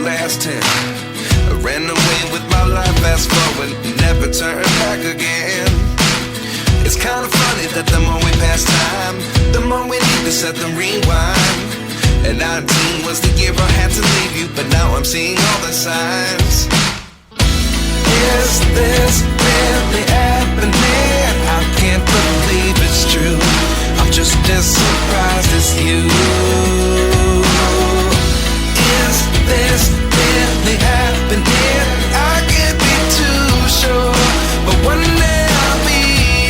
last 10. I ran away with my life, fast forward, never turn back again. It's kind of funny that the more we pass time, the more we need to set the rewind. And 19 was the year I had to leave you, but now I'm seeing all the signs. Is this really happening? I can't believe it's true. I'm just as surprised as you. Is this really happening? I can't be too sure, but one day I'll be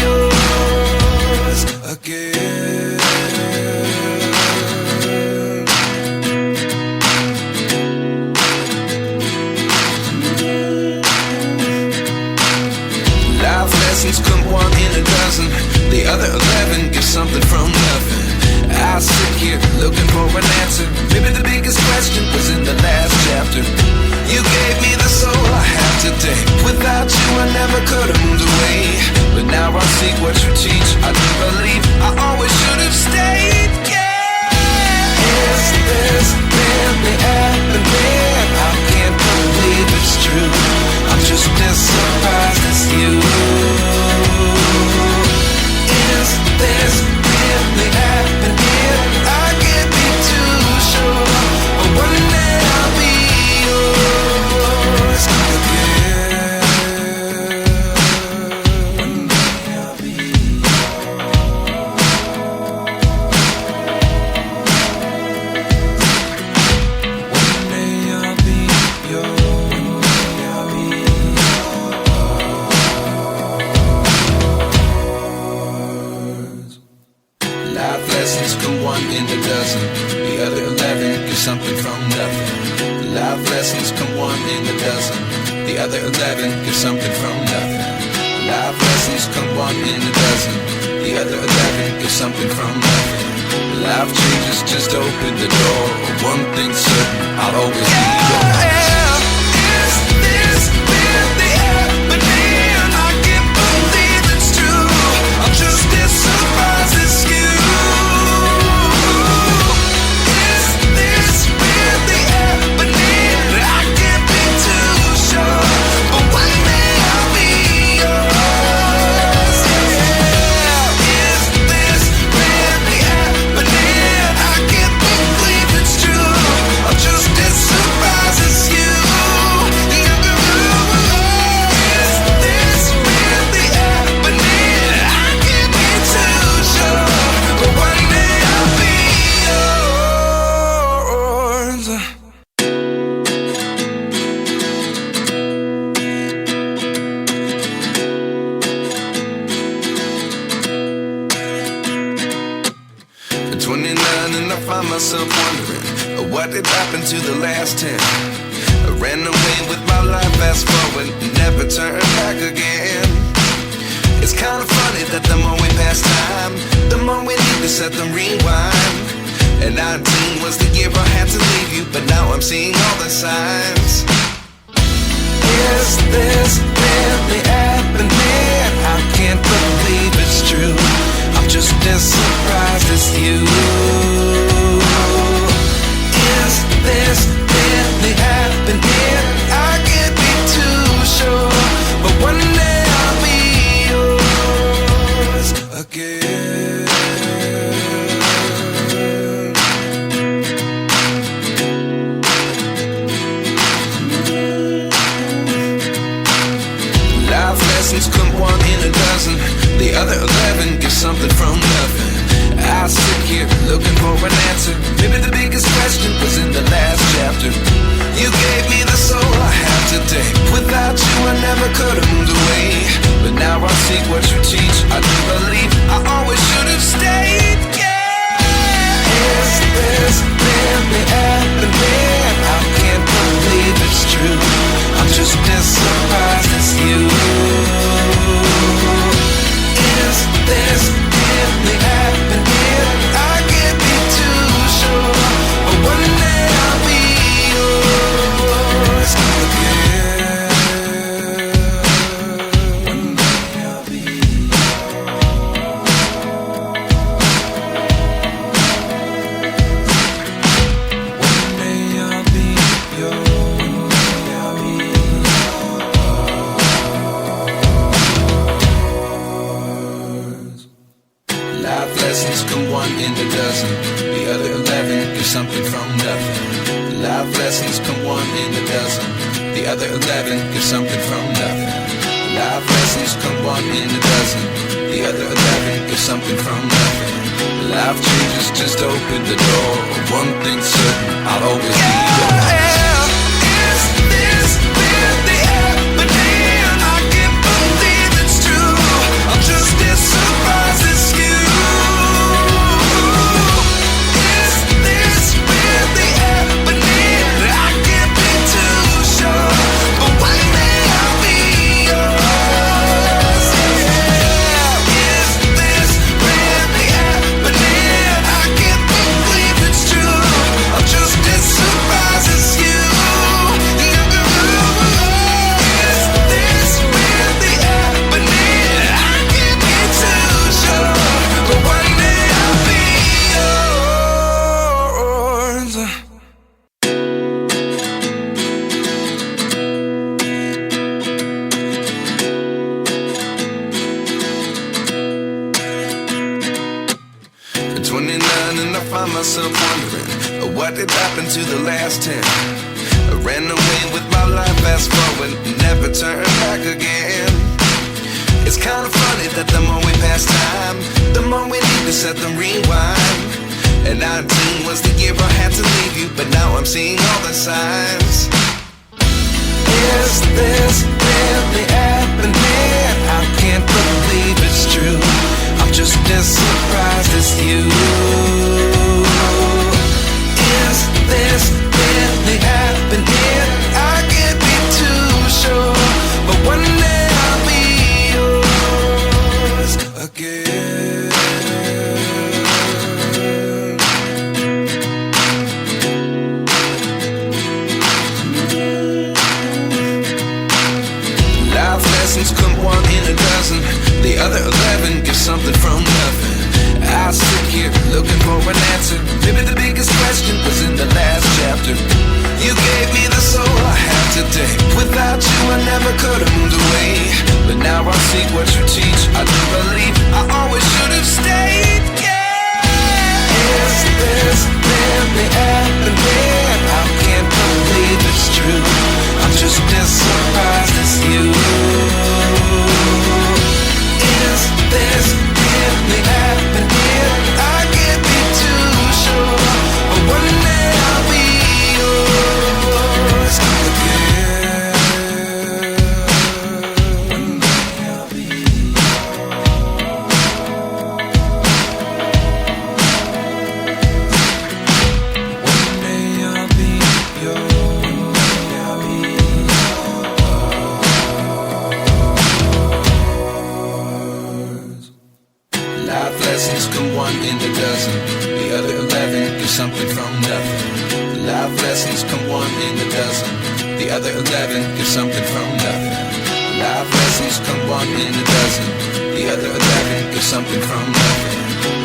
yours again. Life lessons come one in a dozen. The other 11 give something from nothing. I sit here looking for an answer. Maybe the biggest question was in the last chapter. You gave me the soul I have today. Without you I never could have moved away. But now I see what you teach. I do believe I always should have stayed. Yeah. Is this really happening? I can't believe it's true. I'm just as surprised as you. Is this really happening? I can't be too sure, but one day I'll be yours again. One day I'll be yours. One day I'll be yours. One day I'll be yours. Life lessons come one in a dozen. The other 11 give something from nothing. Life lessons come one in a dozen. The other 11 give something from nothing. Life lessons come one in a dozen. The other 11 give something from nothing. Life changes just open the door. One thing's certain, I'll always be yours. Is this really happening? I can't believe it's true. I'm just as surprised as you. Is this really happening? I can't be too sure, but one day I'll be yours. Yeah. Is this really happening? I can't believe it's true. I'm just as surprised as you. Is this really happening? I can't be too sure, but one day I'll be yours. 29 and I find myself wondering what did happen to the last 10. I ran away with my life, fast forward, never turn back again. It's kind of funny that the more we pass time, the more we need to set the rewind. And 19 was the year I had to leave you, but now I'm seeing all the signs. Is this really happening? I can't believe it's true. I'm just as surprised as you. Is this really happening? I can't be too sure, but one day I'll be yours again. Life lessons come one in a dozen. The other 11 give something from nothing. I sit here looking for an answer. Maybe the biggest question was in the last chapter. You gave me the soul I have today. Without you I never could have moved away. But now I see what you teach. I do believe I always should have stayed. Yeah. Is this really happening? I can't believe it's true. I'm just as surprised as you. Is this really happening? I can't be too sure, but one day I'll be yours again. One day I'll be yours. come one in a dozen. The other 11 give something from nothing. Life lessons come one in a dozen. The other 11 give something from nothing. Life changes, just open the door. One thing's certain, I'll always be yours. Is this really happening? I can't believe it's true. I'm just as surprised as you. Is this really happening? I can't be too sure, but one day I'll be yours. Is this really happening? I can't believe it's true. I'm just as surprised as you. Is this really happening? I can't be too sure, but one day I'll be yours. At 29 and I find myself wondering, what did happen to the last 10? I ran away with my life, fast forward, never turn back again. It's kind of funny that the more we pass time, the more we need to set the rewind. And 19 was the year I had to leave you, but now I'm seeing all the signs. Is this really happening? I can't believe it's true. I'm just as surprised as you. Is this really happening? I can't be too sure, but one day I'll be yours again. Life lessons come one in a dozen. The other 11 give something from nothing. I sit here looking for an answer. Maybe the biggest question was in the last chapter. You gave me the soul I have today. Without you I never could have moved away. But now I see what you teach. I do believe I always should have stayed. Yeah. Is this really happening? I can't believe it's true. I'm just as surprised as you. Is this really happening? I can't be too sure, but one day I'll be yours again. One day I'll be yours. One day I'll be yours. One day I'll be yours. Life lessons come one in a dozen. The other 11 give something from nothing. Life lessons come one in a dozen. The other 11 give something from nothing. Life lessons come one in a dozen. The other 11 give something from nothing.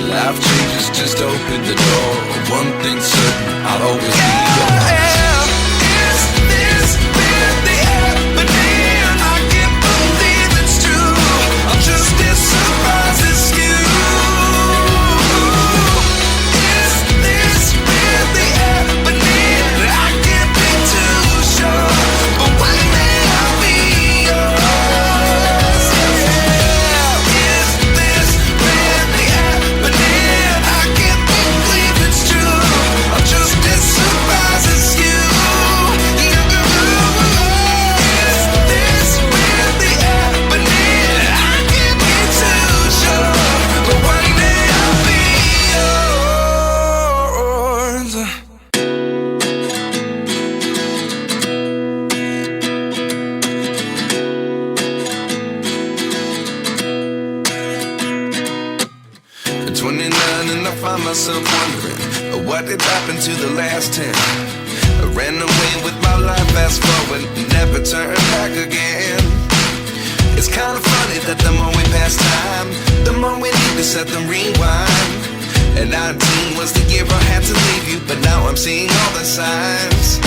Life changes, just open the door. One thing's certain, I'll always be yours. Is this really happening? I can't believe it's true. I'm just as surprised as you. Is this really happening? I can't be too sure, but one day I'll be yours. Is this really happening? I can't believe it's true. I'm just as surprised as you. Is this really happening? I can't be too sure, but one day I'll be yours. At 29 and I find myself wondering, what did happen to the last 10? I ran away with my life, fast forward, never turn back again. It's kind of funny that the more we pass time, the more we need to set the rewind. And 19 was the year I had to leave you, but now I'm seeing all the signs.